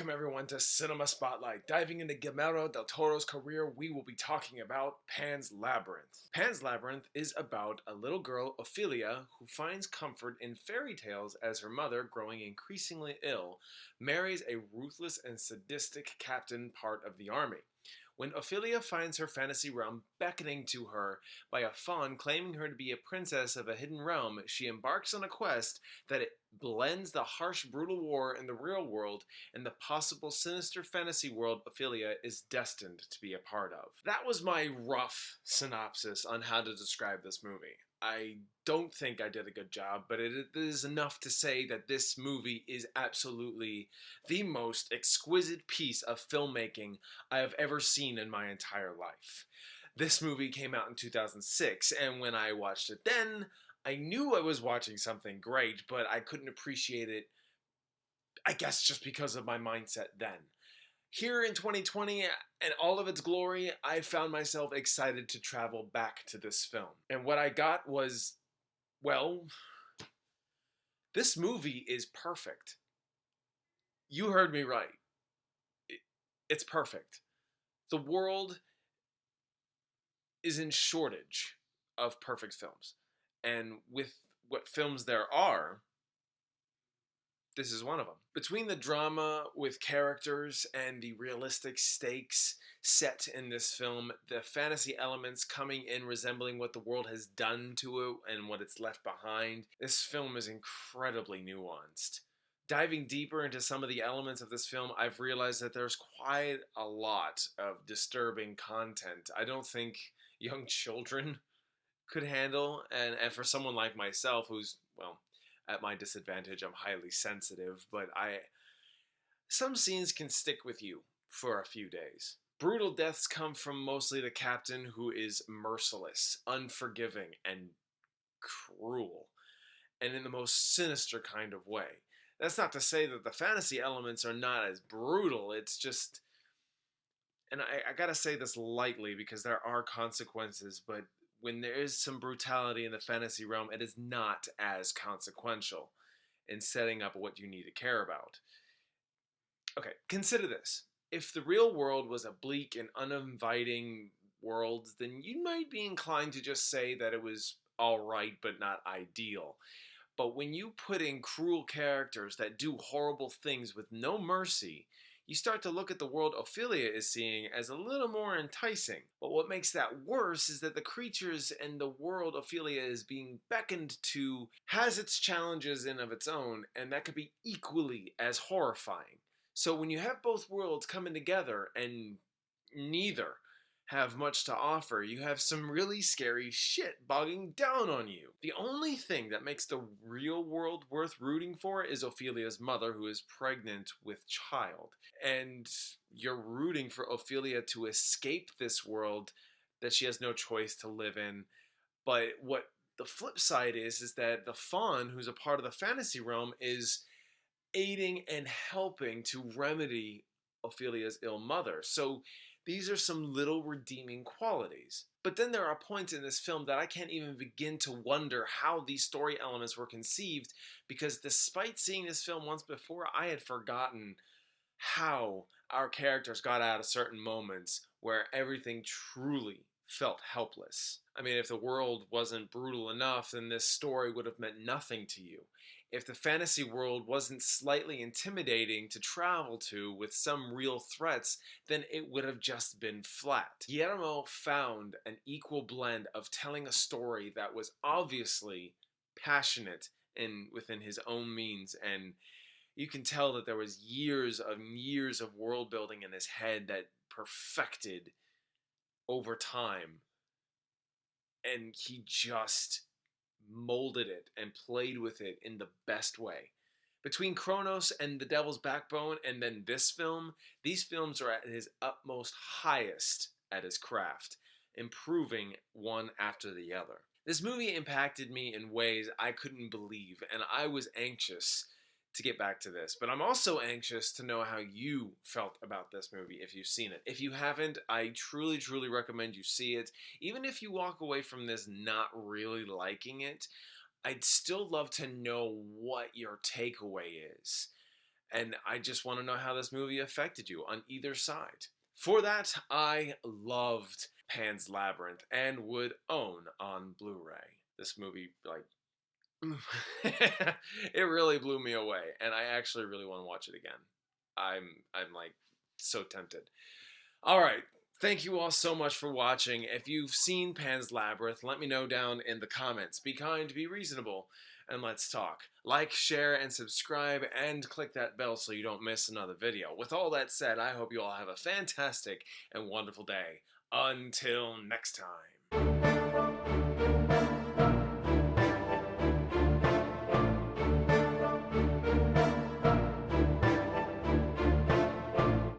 Welcome everyone to Cinema Spotlight. Diving into Guillermo del Toro's career, we will be talking about Pan's Labyrinth. Pan's Labyrinth is about a little girl, Ofelia, who finds comfort in fairy tales as her mother, growing increasingly ill, marries a ruthless and sadistic captain part of the army. When Ofelia finds her fantasy realm beckoning to her by a faun claiming her to be a princess of a hidden realm, she embarks on a quest that blends the harsh, brutal war in the real world and the possible sinister fantasy world Ofelia is destined to be a part of. That was my rough synopsis on how to describe this movie. I don't think I did a good job, but it is enough to say that this movie is absolutely the most exquisite piece of filmmaking I have ever seen in my entire life. This movie came out in 2006, and when I watched it then, I knew I was watching something great, but I couldn't appreciate it, I guess, just because of my mindset then. Here in 2020, and all of its glory, I found myself excited to travel back to this film. And what I got was, well, this movie is perfect. You heard me right. It's perfect. The world is in shortage of perfect films. And with what films there are, this is one of them. Between the drama with characters and the realistic stakes set in this film, the fantasy elements coming in resembling what the world has done to it and what it's left behind, this film is incredibly nuanced. Diving deeper into some of the elements of this film, I've realized that there's quite a lot of disturbing content I don't think young children could handle, and for someone like myself who's, well, at my disadvantage, I'm highly sensitive, but some scenes can stick with you for a few days. Brutal deaths come from mostly the captain, who is merciless, unforgiving, and cruel, and in the most sinister kind of way. That's not to say that the fantasy elements are not as brutal, it's just, and I gotta say this lightly because there are consequences, but when there is some brutality in the fantasy realm, it is not as consequential in setting up what you need to care about. Okay, consider this. If the real world was a bleak and uninviting world, then you might be inclined to just say that it was alright but not ideal. But when you put in cruel characters that do horrible things with no mercy, you start to look at the world Ofelia is seeing as a little more enticing. But what makes that worse is that the creatures and the world Ofelia is being beckoned to has its challenges in of its own, and that could be equally as horrifying. So when you have both worlds coming together and neither have much to offer, you have some really scary shit bogging down on you. The only thing that makes the real world worth rooting for is Ophelia's mother, who is pregnant with child. And you're rooting for Ofelia to escape this world that she has no choice to live in. But what the flip side is that the faun, who's a part of the fantasy realm, is aiding and helping to remedy Ophelia's ill mother. So these are some little redeeming qualities. But then there are points in this film that I can't even begin to wonder how these story elements were conceived, because despite seeing this film once before, I had forgotten how our characters got out of certain moments where everything truly felt helpless. I mean, if the world wasn't brutal enough, then this story would have meant nothing to you. If the fantasy world wasn't slightly intimidating to travel to with some real threats, then it would have just been flat. Guillermo found an equal blend of telling a story that was obviously passionate and within his own means, and you can tell that there was years of world building in his head that perfected over time, and he just molded it and played with it in the best way. Between Cronos and The Devil's Backbone and then this film, these films are at his utmost highest at his craft, improving one after the other. This movie impacted me in ways I couldn't believe, and I was anxious to get back to this. But I'm also anxious to know how you felt about this movie if you've seen it. If you haven't, I truly, truly recommend you see it. Even if you walk away from this not really liking it, I'd still love to know what your takeaway is. And I just want to know how this movie affected you on either side. For that, I loved Pan's Labyrinth and would own on Blu-ray. This movie, like, it really blew me away, and I actually really want to watch it again. I'm like so tempted. All right. Thank you all so much for watching. If you've seen Pan's Labyrinth, let me know down in the comments. Be kind, be reasonable, and let's talk. Like, share, and subscribe, and click that bell so you don't miss another video. With all that said, I hope you all have a fantastic and wonderful day. Until next time.